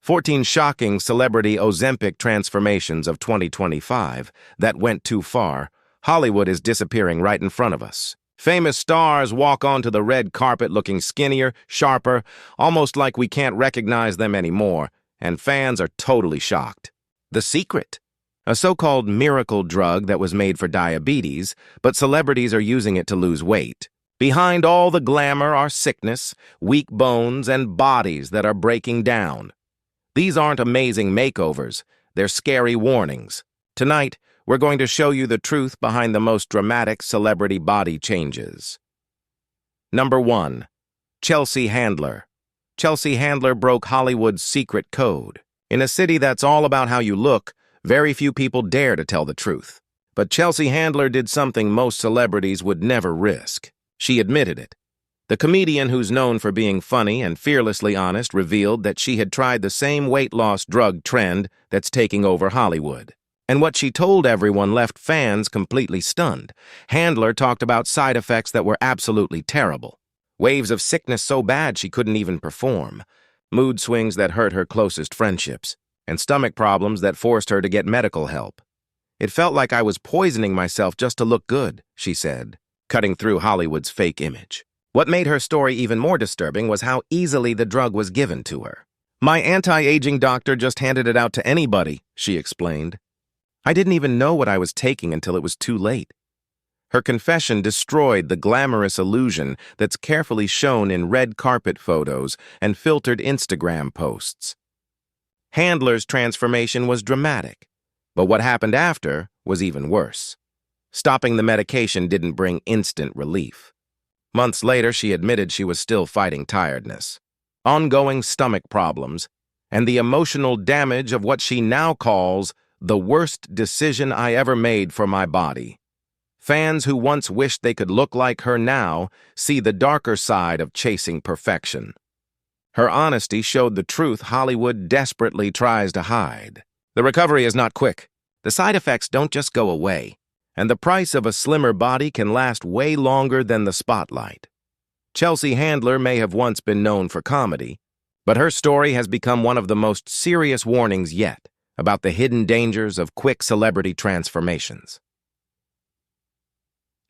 14 shocking celebrity OZEMPIC transformations of 2025 that went too far. Hollywood is disappearing right in front of us. Famous stars walk onto the red carpet looking skinnier, sharper, almost like we can't recognize them anymore, and fans are totally shocked. The secret? A so-called miracle drug that was made for diabetes, but celebrities are using it to lose weight. Behind all the glamour are sickness, weak bones, and bodies that are breaking down. These aren't amazing makeovers, they're scary warnings. Tonight, we're going to show you the truth behind the most dramatic celebrity body changes. Number 1. Chelsea Handler. Chelsea Handler broke Hollywood's secret code. In a city that's all about how you look, very few people dare to tell the truth. But Chelsea Handler did something most celebrities would never risk. She admitted it. The comedian, who's known for being funny and fearlessly honest, revealed that she had tried the same weight loss drug trend that's taking over Hollywood. And what she told everyone left fans completely stunned. Handler talked about side effects that were absolutely terrible. Waves of sickness so bad she couldn't even perform. Mood swings that hurt her closest friendships. And stomach problems that forced her to get medical help. "It felt like I was poisoning myself just to look good," she said, cutting through Hollywood's fake image. What made her story even more disturbing was how easily the drug was given to her. "My anti-aging doctor just handed it out to anybody," she explained. "I didn't even know what I was taking until it was too late." Her confession destroyed the glamorous illusion that's carefully shown in red carpet photos and filtered Instagram posts. Handler's transformation was dramatic, but what happened after was even worse. Stopping the medication didn't bring instant relief. Months later, she admitted she was still fighting tiredness, ongoing stomach problems, and the emotional damage of what she now calls the worst decision I ever made for my body. Fans who once wished they could look like her now see the darker side of chasing perfection. Her honesty showed the truth Hollywood desperately tries to hide. The recovery is not quick. The side effects don't just go away, and the price of a slimmer body can last way longer than the spotlight. Chelsea Handler may have once been known for comedy, but her story has become one of the most serious warnings yet about the hidden dangers of quick celebrity transformations.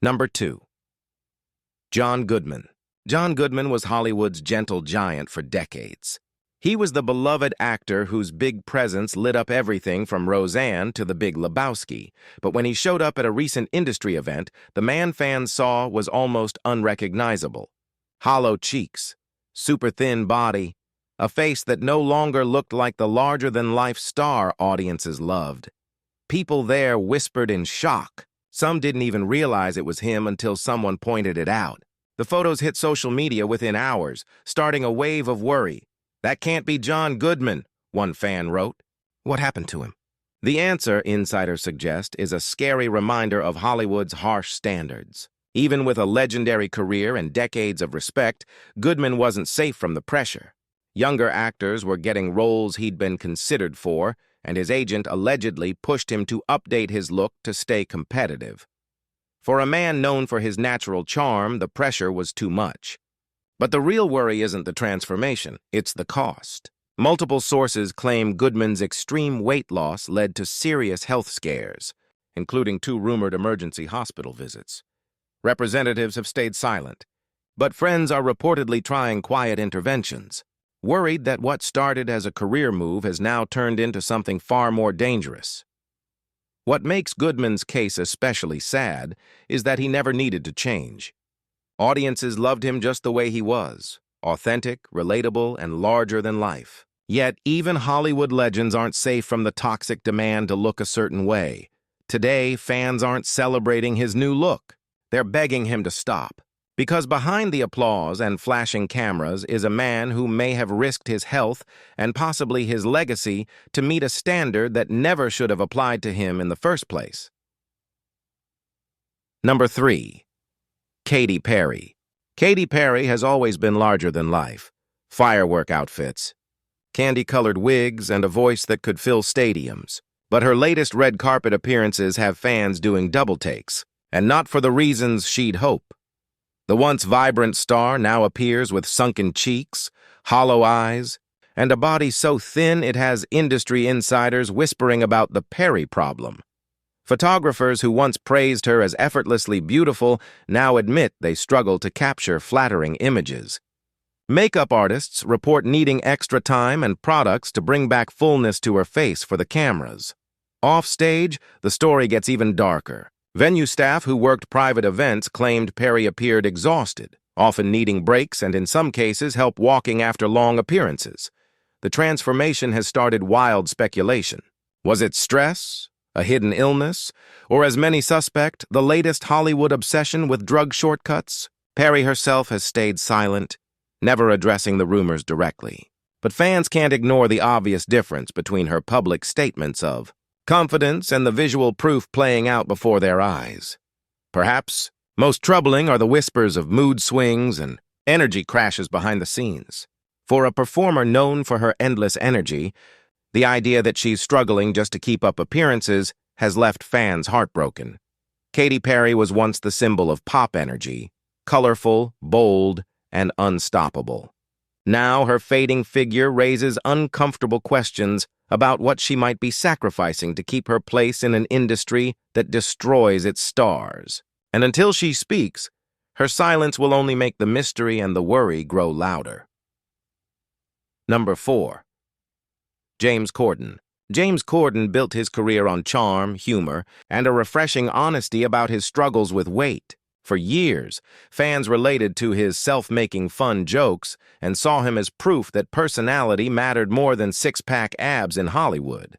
Number 2. John Goodman. John Goodman was Hollywood's gentle giant for decades. He was the beloved actor whose big presence lit up everything from Roseanne to The Big Lebowski. But when he showed up at a recent industry event, the man fans saw was almost unrecognizable. Hollow cheeks, super thin body, a face that no longer looked like the larger-than-life star audiences loved. People there whispered in shock. Some didn't even realize it was him until someone pointed it out. The photos hit social media within hours, starting a wave of worry. "That can't be John Goodman," one fan wrote. What happened to him? The answer, insiders suggest, is a scary reminder of Hollywood's harsh standards. Even with a legendary career and decades of respect, Goodman wasn't safe from the pressure. Younger actors were getting roles he'd been considered for, and his agent allegedly pushed him to update his look to stay competitive. For a man known for his natural charm, the pressure was too much. But the real worry isn't the transformation, it's the cost. Multiple sources claim Goodman's extreme weight loss led to serious health scares, including 2 rumored emergency hospital visits. Representatives have stayed silent, but friends are reportedly trying quiet interventions, worried that what started as a career move has now turned into something far more dangerous. What makes Goodman's case especially sad is that he never needed to change. Audiences loved him just the way he was, authentic, relatable, and larger than life. Yet, even Hollywood legends aren't safe from the toxic demand to look a certain way. Today, fans aren't celebrating his new look. They're begging him to stop. Because behind the applause and flashing cameras is a man who may have risked his health and possibly his legacy to meet a standard that never should have applied to him in the first place. Number 3. Katy Perry. Katy Perry has always been larger than life. Firework outfits, candy-colored wigs, and a voice that could fill stadiums. But her latest red carpet appearances have fans doing double takes, and not for the reasons she'd hope. The once vibrant star now appears with sunken cheeks, hollow eyes, and a body so thin it has industry insiders whispering about the Perry problem. Photographers who once praised her as effortlessly beautiful now admit they struggle to capture flattering images. Makeup artists report needing extra time and products to bring back fullness to her face for the cameras. Offstage, the story gets even darker. Venue staff who worked private events claimed Perry appeared exhausted, often needing breaks and in some cases help walking after long appearances. The transformation has started wild speculation. Was it stress, a hidden illness, or as many suspect, the latest Hollywood obsession with drug shortcuts? Perry herself has stayed silent, never addressing the rumors directly. But fans can't ignore the obvious difference between her public statements of confidence and the visual proof playing out before their eyes. Perhaps most troubling are the whispers of mood swings and energy crashes behind the scenes. For a performer known for her endless energy, the idea that she's struggling just to keep up appearances has left fans heartbroken. Katy Perry was once the symbol of pop energy, colorful, bold, and unstoppable. Now her fading figure raises uncomfortable questions about what she might be sacrificing to keep her place in an industry that destroys its stars. And until she speaks, her silence will only make the mystery and the worry grow louder. Number 4. James Corden. James Corden built his career on charm, humor, and a refreshing honesty about his struggles with weight. For years, fans related to his self-making fun jokes and saw him as proof that personality mattered more than six-pack abs in Hollywood.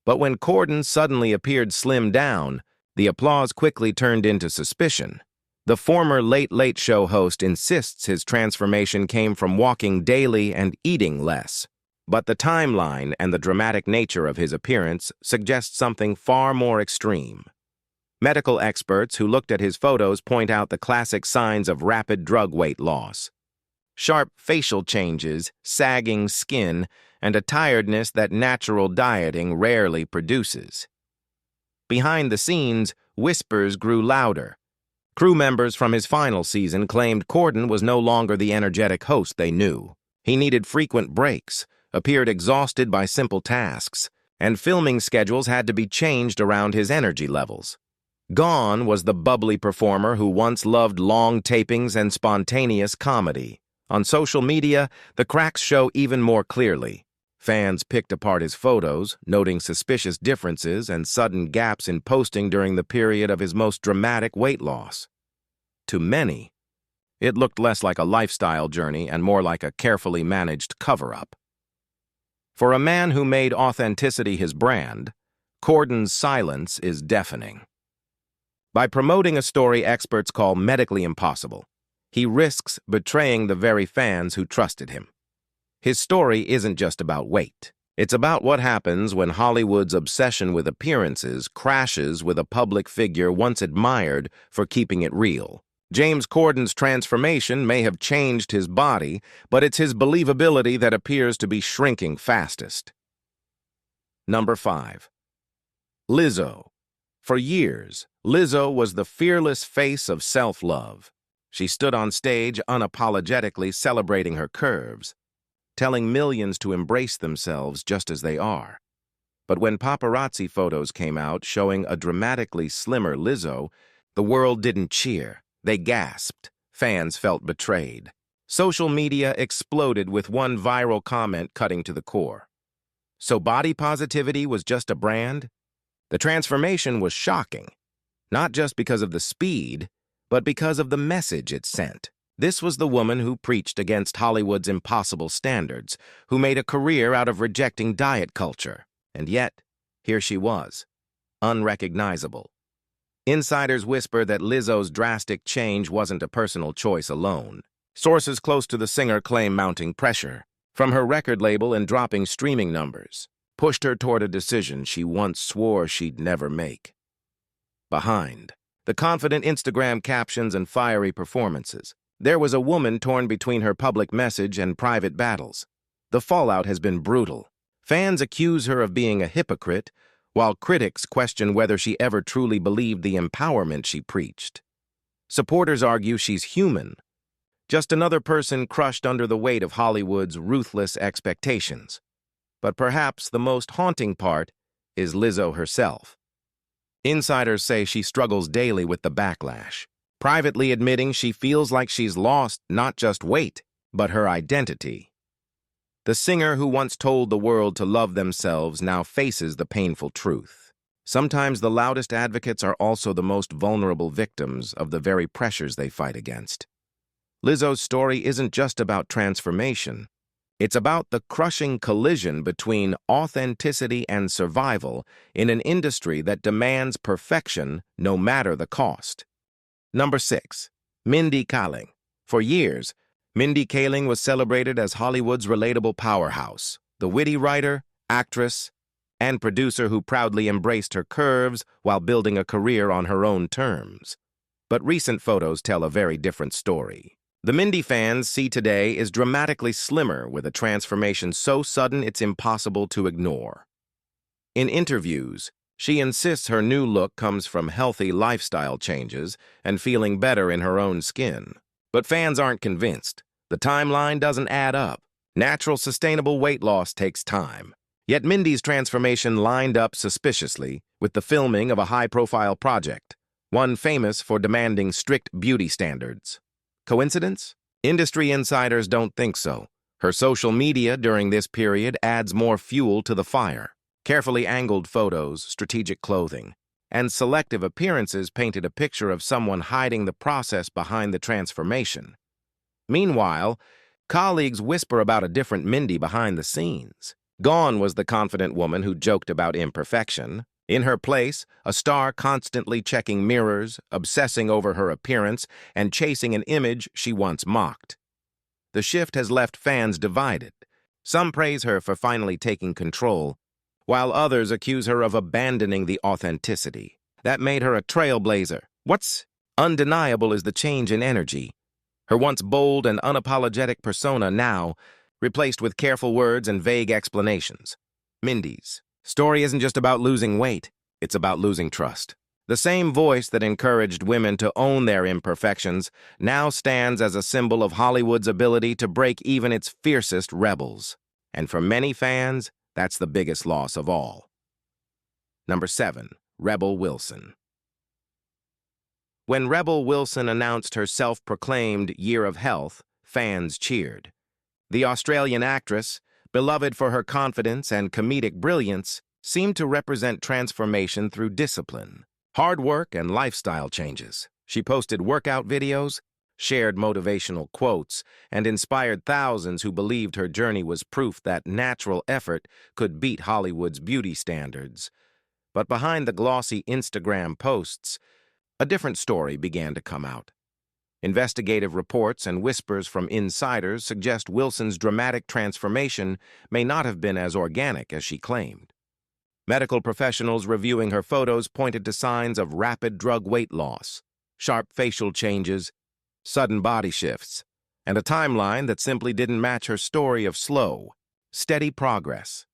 But when Corden suddenly appeared slimmed down, the applause quickly turned into suspicion. The former Late Late Show host insists his transformation came from walking daily and eating less. But the timeline and the dramatic nature of his appearance suggest something far more extreme. Medical experts who looked at his photos point out the classic signs of rapid drug weight loss. Sharp facial changes, sagging skin, and a tiredness that natural dieting rarely produces. Behind the scenes, whispers grew louder. Crew members from his final season claimed Corden was no longer the energetic host they knew. He needed frequent breaks, appeared exhausted by simple tasks, and filming schedules had to be changed around his energy levels. Gone was the bubbly performer who once loved long tapings and spontaneous comedy. On social media, the cracks show even more clearly. Fans picked apart his photos, noting suspicious differences and sudden gaps in posting during the period of his most dramatic weight loss. To many, it looked less like a lifestyle journey and more like a carefully managed cover-up. For a man who made authenticity his brand, Corden's silence is deafening. By promoting a story experts call medically impossible, he risks betraying the very fans who trusted him. His story isn't just about weight. It's about what happens when Hollywood's obsession with appearances crashes with a public figure once admired for keeping it real. James Corden's transformation may have changed his body, but it's his believability that appears to be shrinking fastest. Number 5. Lizzo. For years, Lizzo was the fearless face of self-love. She stood on stage unapologetically celebrating her curves, telling millions to embrace themselves just as they are. But when paparazzi photos came out showing a dramatically slimmer Lizzo, the world didn't cheer. They gasped. Fans felt betrayed. Social media exploded with one viral comment cutting to the core. So body positivity was just a brand? The transformation was shocking, not just because of the speed, but because of the message it sent. This was the woman who preached against Hollywood's impossible standards, who made a career out of rejecting diet culture. And yet, here she was, unrecognizable. Insiders whisper that Lizzo's drastic change wasn't a personal choice alone. Sources close to the singer claim mounting pressure from her record label and dropping streaming numbers pushed her toward a decision she once swore she'd never make. Behind the confident Instagram captions and fiery performances, there was a woman torn between her public message and private battles. The fallout has been brutal. Fans accuse her of being a hypocrite, while critics question whether she ever truly believed the empowerment she preached. Supporters argue she's human, Just another person crushed under the weight of Hollywood's ruthless expectations. But perhaps the most haunting part is Lizzo herself. Insiders say she struggles daily with the backlash, privately admitting she feels like she's lost not just weight, but her identity. The singer who once told the world to love themselves now faces the painful truth. Sometimes the loudest advocates are also the most vulnerable victims of the very pressures they fight against. Lizzo's story isn't just about transformation. It's about the crushing collision between authenticity and survival in an industry that demands perfection no matter the cost. Number 6. Mindy Kaling. For years, Mindy Kaling was celebrated as Hollywood's relatable powerhouse, the witty writer, actress, and producer who proudly embraced her curves while building a career on her own terms. But recent photos tell a very different story. The Mindy fans see today is dramatically slimmer with a transformation so sudden it's impossible to ignore. In interviews, she insists her new look comes from healthy lifestyle changes and feeling better in her own skin. But fans aren't convinced. The timeline doesn't add up. Natural, sustainable weight loss takes time. Yet Mindy's transformation lined up suspiciously with the filming of a high-profile project, one famous for demanding strict beauty standards. Coincidence? Industry insiders don't think so. Her social media during this period adds more fuel to the fire. Carefully angled photos, strategic clothing, and selective appearances painted a picture of someone hiding the process behind the transformation. Meanwhile, colleagues whisper about a different Mindy behind the scenes. Gone was the confident woman who joked about imperfection. In her place, a star constantly checking mirrors, obsessing over her appearance, and chasing an image she once mocked. The shift has left fans divided. Some praise her for finally taking control, while others accuse her of abandoning the authenticity. That made her a trailblazer. What's undeniable is the change in energy. Her once bold and unapologetic persona now replaced with careful words and vague explanations. Mindy's story isn't just about losing weight, it's about losing trust. The same voice that encouraged women to own their imperfections now stands as a symbol of Hollywood's ability to break even its fiercest rebels. And for many fans, that's the biggest loss of all. Number 7. Rebel Wilson. When Rebel Wilson announced her self-proclaimed Year of Health, fans cheered. The Australian actress, beloved for her confidence and comedic brilliance, seemed to represent transformation through discipline, hard work, and lifestyle changes. She posted workout videos, shared motivational quotes, and inspired thousands who believed her journey was proof that natural effort could beat Hollywood's beauty standards. But behind the glossy Instagram posts, a different story began to come out. Investigative reports and whispers from insiders suggest Wilson's dramatic transformation may not have been as organic as she claimed. Medical professionals reviewing her photos pointed to signs of rapid drug weight loss, sharp facial changes, sudden body shifts, and a timeline that simply didn't match her story of slow, steady progress.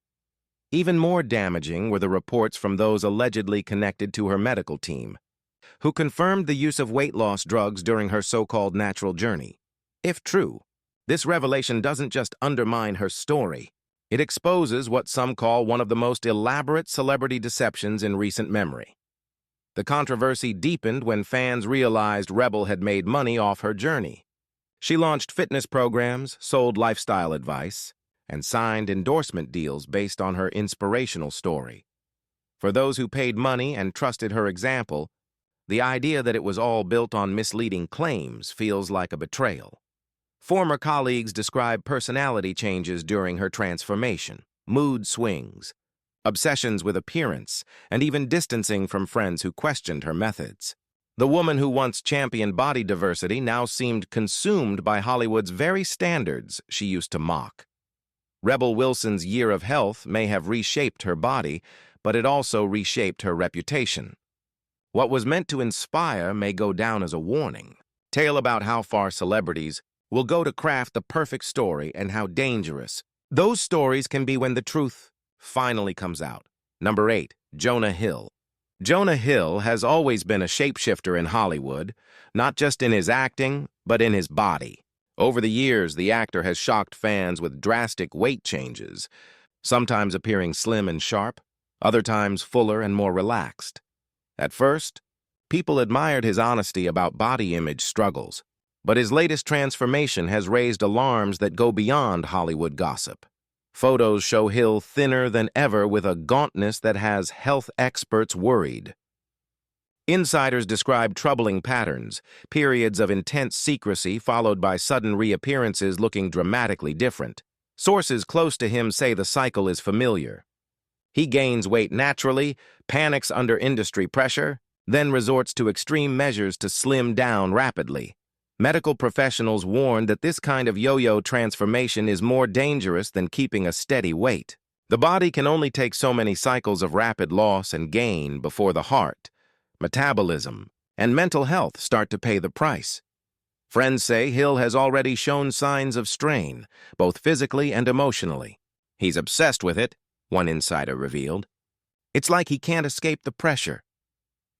Even more damaging were the reports from those allegedly connected to her medical team, who confirmed the use of weight loss drugs during her so-called natural journey. If true, this revelation doesn't just undermine her story, it exposes what some call one of the most elaborate celebrity deceptions in recent memory. The controversy deepened when fans realized Rebel had made money off her journey. She launched fitness programs, sold lifestyle advice, and signed endorsement deals based on her inspirational story. For those who paid money and trusted her example, the idea that it was all built on misleading claims feels like a betrayal. Former colleagues describe personality changes during her transformation, mood swings, obsessions with appearance, and even distancing from friends who questioned her methods. The woman who once championed body diversity now seemed consumed by Hollywood's very standards she used to mock. Rebel Wilson's Year of Health may have reshaped her body, but it also reshaped her reputation. What was meant to inspire may go down as a warning. Tale about how far celebrities will go to craft the perfect story and how dangerous those stories can be when the truth finally comes out. Number 8. Jonah Hill. Jonah Hill has always been a shapeshifter in Hollywood, not just in his acting, but in his body. Over the years, the actor has shocked fans with drastic weight changes, sometimes appearing slim and sharp, other times fuller and more relaxed. At first, people admired his honesty about body image struggles, but his latest transformation has raised alarms that go beyond Hollywood gossip. Photos show Hill thinner than ever with a gauntness that has health experts worried. Insiders describe troubling patterns, periods of intense secrecy followed by sudden reappearances looking dramatically different. Sources close to him say the cycle is familiar. He gains weight naturally, panics under industry pressure, then resorts to extreme measures to slim down rapidly. Medical professionals warn that this kind of yo-yo transformation is more dangerous than keeping a steady weight. The body can only take so many cycles of rapid loss and gain before the heart, metabolism, and mental health start to pay the price. Friends say Hill has already shown signs of strain, both physically and emotionally. He's obsessed with it, one insider revealed. It's like he can't escape the pressure.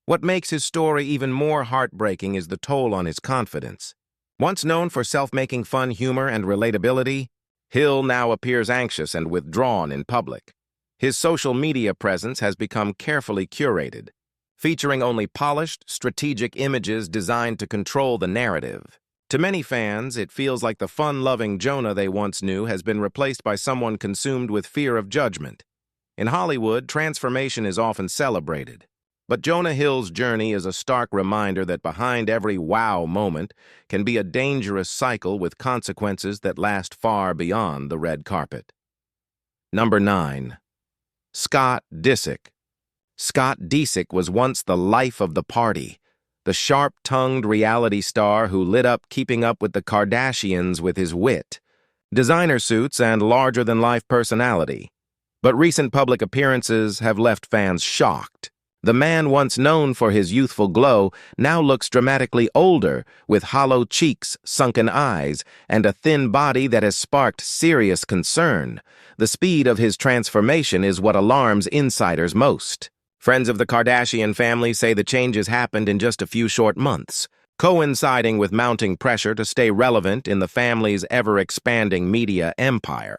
What makes his story even more heartbreaking is the toll on his confidence. Once known for self-making fun humor and relatability, Hill now appears anxious and withdrawn in public. His social media presence has become carefully curated, featuring only polished, strategic images designed to control the narrative. To many fans, it feels like the fun-loving Jonah they once knew has been replaced by someone consumed with fear of judgment. In Hollywood, transformation is often celebrated. But Jonah Hill's journey is a stark reminder that behind every wow moment can be a dangerous cycle with consequences that last far beyond the red carpet. Number 9. Scott Disick. Scott Disick was once the life of the party, the sharp-tongued reality star who lit up Keeping Up with the Kardashians with his wit, designer suits, and larger-than-life personality. But recent public appearances have left fans shocked. The man once known for his youthful glow now looks dramatically older, with hollow cheeks, sunken eyes, and a thin body that has sparked serious concern. The speed of his transformation is what alarms insiders most. Friends of the Kardashian family say the changes happened in just a few short months, coinciding with mounting pressure to stay relevant in the family's ever-expanding media empire.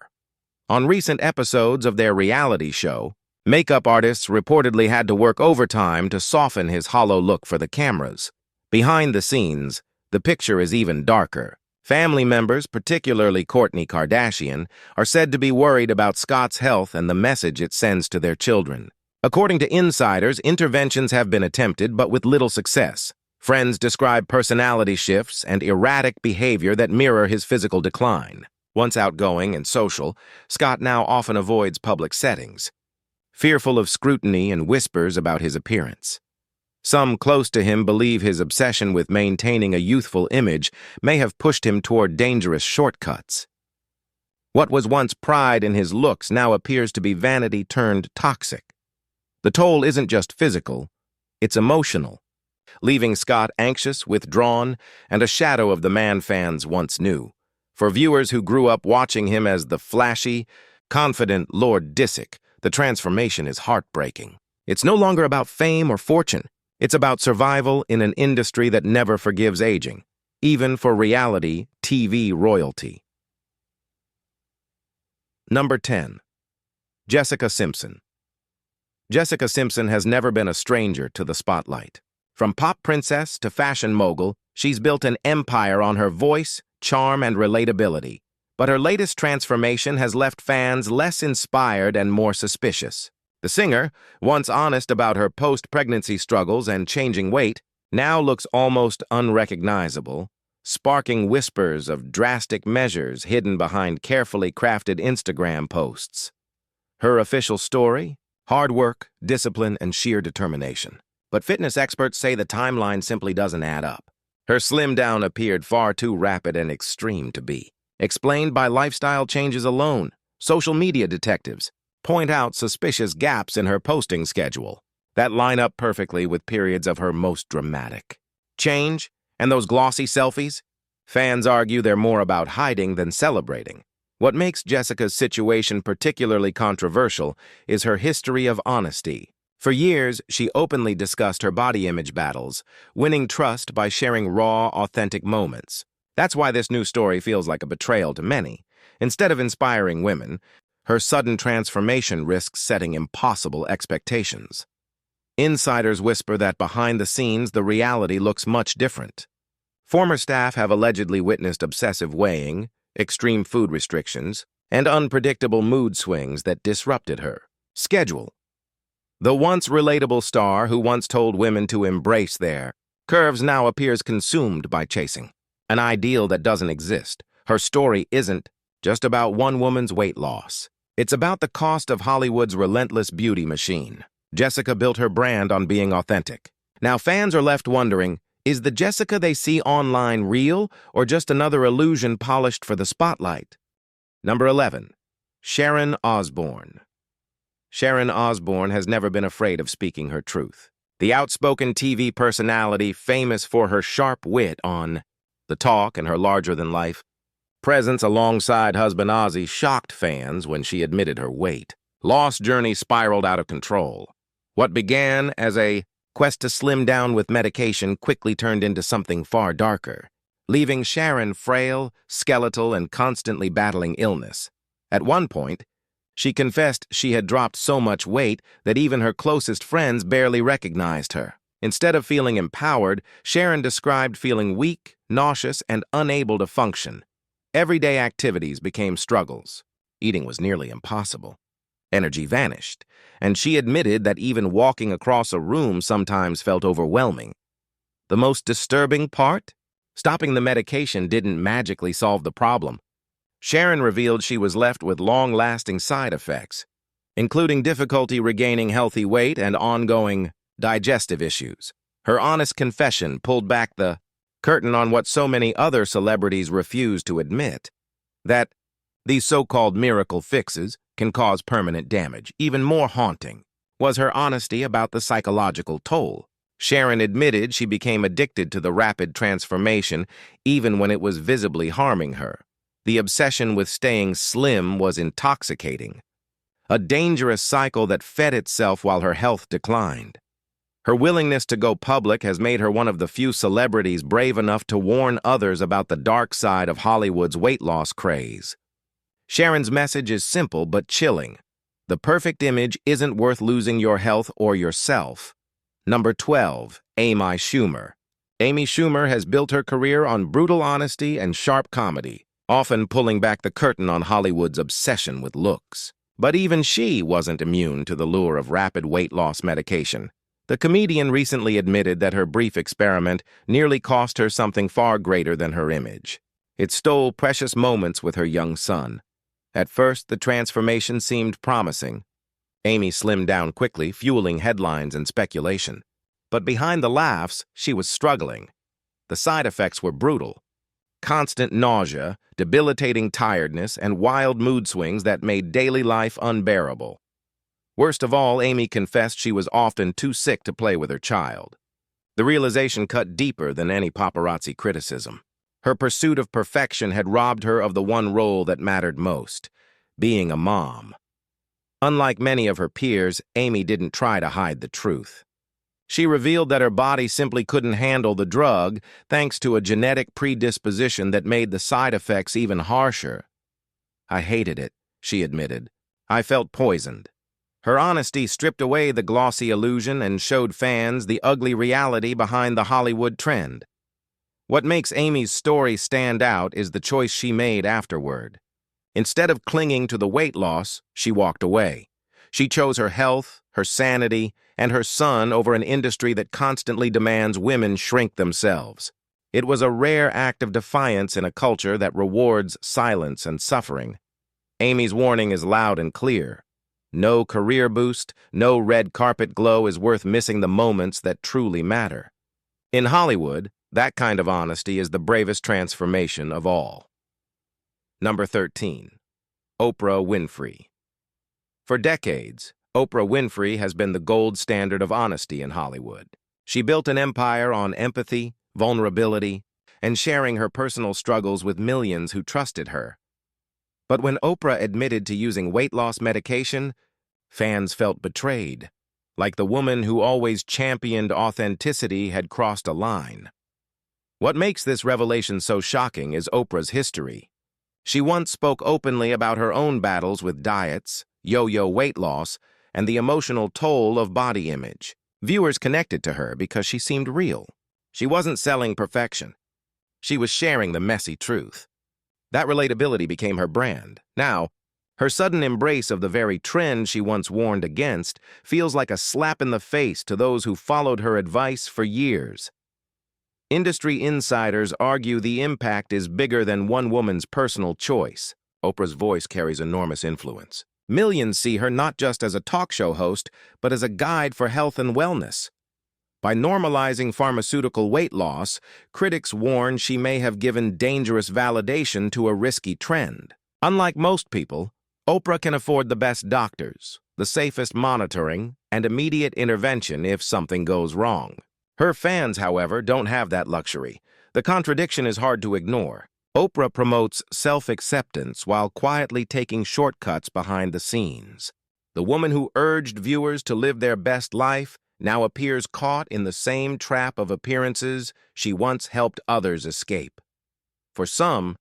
On recent episodes of their reality show, makeup artists reportedly had to work overtime to soften his hollow look for the cameras. Behind the scenes, the picture is even darker. Family members, particularly Kourtney Kardashian, are said to be worried about Scott's health and the message it sends to their children. According to insiders, interventions have been attempted, but with little success. Friends describe personality shifts and erratic behavior that mirror his physical decline. Once outgoing and social, Scott now often avoids public settings, fearful of scrutiny and whispers about his appearance. Some close to him believe his obsession with maintaining a youthful image may have pushed him toward dangerous shortcuts. What was once pride in his looks now appears to be vanity turned toxic. The toll isn't just physical, it's emotional, leaving Scott anxious, withdrawn, and a shadow of the man fans once knew. For viewers who grew up watching him as the flashy, confident Lord Disick, the transformation is heartbreaking. It's no longer about fame or fortune. It's about survival in an industry that never forgives aging, even for reality TV royalty. Number 10. Jessica Simpson. Jessica Simpson has never been a stranger to the spotlight. From pop princess to fashion mogul, she's built an empire on her voice, charm, and relatability. But her latest transformation has left fans less inspired and more suspicious. The singer, once honest about her post-pregnancy struggles and changing weight, now looks almost unrecognizable, sparking whispers of drastic measures hidden behind carefully crafted Instagram posts. Her official story? Hard work, discipline, and sheer determination. But fitness experts say the timeline simply doesn't add up. Her slim down appeared far too rapid and extreme to be explained by lifestyle changes alone. Social media detectives point out suspicious gaps in her posting schedule that line up perfectly with periods of her most dramatic change. And those glossy selfies? Fans argue they're more about hiding than celebrating. What makes Jessica's situation particularly controversial is her history of honesty. For years, she openly discussed her body image battles, winning trust by sharing raw, authentic moments. That's why this new story feels like a betrayal to many. Instead of inspiring women, her sudden transformation risks setting impossible expectations. Insiders whisper that behind the scenes, the reality looks much different. Former staff have allegedly witnessed obsessive weighing, extreme food restrictions, and unpredictable mood swings that disrupted her schedule. The once relatable star who once told women to embrace their curves now appears consumed by chasing an ideal that doesn't exist. Her story isn't just about one woman's weight loss. It's about the cost of Hollywood's relentless beauty machine. Jessica built her brand on being authentic. Now fans are left wondering, is the Jessica they see online real or just another illusion polished for the spotlight? Number 11. Sharon Osbourne. Sharon Osbourne has never been afraid of speaking her truth. The outspoken TV personality, famous for her sharp wit on The Talk and her larger-than-life presence alongside husband Ozzy, shocked fans when she admitted her weight. Lost journey spiraled out of control. What began as a quest to slim down with medication quickly turned into something far darker, leaving Sharon frail, skeletal, and constantly battling illness. At one point, she confessed she had dropped so much weight that even her closest friends barely recognized her. Instead of feeling empowered, Sharon described feeling weak, nauseous, and unable to function. Everyday activities became struggles. Eating was nearly impossible. Energy vanished, and she admitted that even walking across a room sometimes felt overwhelming. The most disturbing part? Stopping the medication didn't magically solve the problem. Sharon revealed she was left with long-lasting side effects, including difficulty regaining healthy weight and ongoing digestive issues. Her honest confession pulled back the curtain on what so many other celebrities refuse to admit, that these so-called miracle fixes can cause permanent damage. Even more haunting was her honesty about the psychological toll. Sharon admitted she became addicted to the rapid transformation even when it was visibly harming her. The obsession with staying slim was intoxicating, a dangerous cycle that fed itself while her health declined. Her willingness to go public has made her one of the few celebrities brave enough to warn others about the dark side of Hollywood's weight loss craze. Sharon's message is simple but chilling. The perfect image isn't worth losing your health or yourself. Number 12. Amy Schumer. Amy Schumer has built her career on brutal honesty and sharp comedy, often pulling back the curtain on Hollywood's obsession with looks. But even she wasn't immune to the lure of rapid weight loss medication. The comedian recently admitted that her brief experiment nearly cost her something far greater than her image. It stole precious moments with her young son. At first, the transformation seemed promising. Amy slimmed down quickly, fueling headlines and speculation. But behind the laughs, she was struggling. The side effects were brutal. Constant nausea, debilitating tiredness, and wild mood swings that made daily life unbearable. Worst of all, Amy confessed she was often too sick to play with her child. The realization cut deeper than any paparazzi criticism. Her pursuit of perfection had robbed her of the one role that mattered most, being a mom. Unlike many of her peers, Amy didn't try to hide the truth. She revealed that her body simply couldn't handle the drug thanks to a genetic predisposition that made the side effects even harsher. "I hated it," she admitted. "I felt poisoned." Her honesty stripped away the glossy illusion and showed fans the ugly reality behind the Hollywood trend. What makes Amy's story stand out is the choice she made afterward. Instead of clinging to the weight loss, she walked away. She chose her health, her sanity, and her son over an industry that constantly demands women shrink themselves. It was a rare act of defiance in a culture that rewards silence and suffering. Amy's warning is loud and clear. No career boost, no red carpet glow is worth missing the moments that truly matter. In Hollywood, that kind of honesty is the bravest transformation of all. Number 13. Oprah Winfrey. For decades, Oprah Winfrey has been the gold standard of honesty in Hollywood. She built an empire on empathy, vulnerability, and sharing her personal struggles with millions who trusted her. But when Oprah admitted to using weight loss medication, fans felt betrayed, like the woman who always championed authenticity had crossed a line. What makes this revelation so shocking is Oprah's history. She once spoke openly about her own battles with diets, yo-yo weight loss, and the emotional toll of body image. Viewers connected to her because she seemed real. She wasn't selling perfection. She was sharing the messy truth. That relatability became her brand. Now, her sudden embrace of the very trend she once warned against feels like a slap in the face to those who followed her advice for years. Industry insiders argue the impact is bigger than one woman's personal choice. Oprah's voice carries enormous influence. Millions see her not just as a talk show host, but as a guide for health and wellness. By normalizing pharmaceutical weight loss, critics warn she may have given dangerous validation to a risky trend. Unlike most people, Oprah can afford the best doctors, the safest monitoring, and immediate intervention if something goes wrong. Her fans, however, don't have that luxury. The contradiction is hard to ignore. Oprah promotes self-acceptance while quietly taking shortcuts behind the scenes. The woman who urged viewers to live their best life now appears caught in the same trap of appearances she once helped others escape. For some,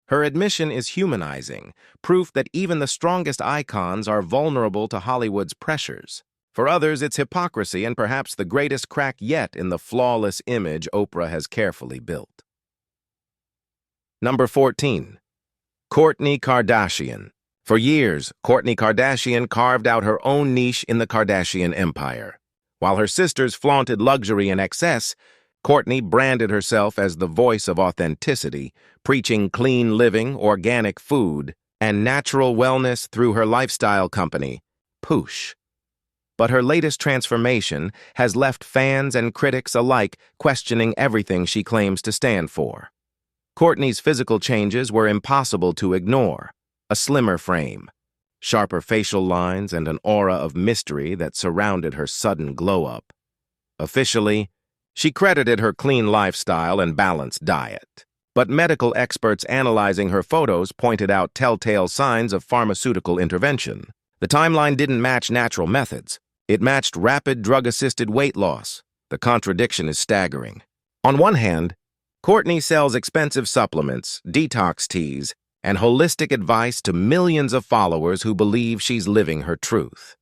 her admission is humanizing, proof that even the strongest icons are vulnerable to Hollywood's pressures. For others, it's hypocrisy and perhaps the greatest crack yet in the flawless image Oprah has carefully built. Number 14. Kourtney Kardashian. For years, Kourtney Kardashian carved out her own niche in the Kardashian empire. While her sisters flaunted luxury and excess, Kourtney branded herself as the voice of authenticity, preaching clean living, organic food, and natural wellness through her lifestyle company, Poosh. But her latest transformation has left fans and critics alike questioning everything she claims to stand for. Kourtney's physical changes were impossible to ignore. A slimmer frame, sharper facial lines, and an aura of mystery that surrounded her sudden glow-up. Officially, she credited her clean lifestyle and balanced diet. But medical experts analyzing her photos pointed out telltale signs of pharmaceutical intervention. The timeline didn't match natural methods. It matched rapid drug-assisted weight loss. The contradiction is staggering. On one hand, Kourtney sells expensive supplements, detox teas, and holistic advice to millions of followers who believe she's living her truth.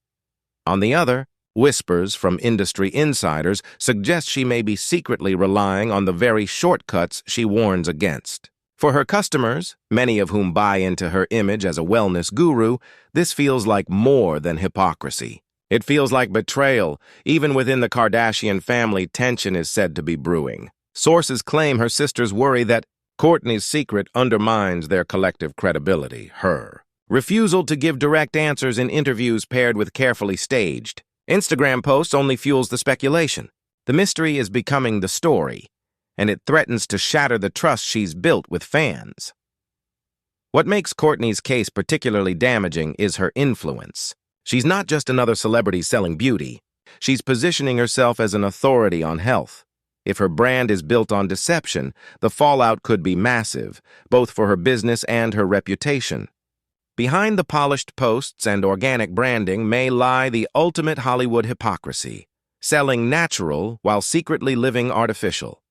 On the other, whispers from industry insiders suggest she may be secretly relying on the very shortcuts she warns against. For her customers, many of whom buy into her image as a wellness guru, this feels like more than hypocrisy. It feels like betrayal. Even within the Kardashian family, tension is said to be brewing. Sources claim her sisters worry that Kourtney's secret undermines their collective credibility, her refusal to give direct answers in interviews paired with carefully staged Instagram posts only fuels the speculation. The mystery is becoming the story, and it threatens to shatter the trust she's built with fans. What makes Kourtney's case particularly damaging is her influence. She's not just another celebrity selling beauty. She's positioning herself as an authority on health. If her brand is built on deception, the fallout could be massive, both for her business and her reputation. Behind the polished posts and organic branding may lie the ultimate Hollywood hypocrisy, selling natural while secretly living artificial.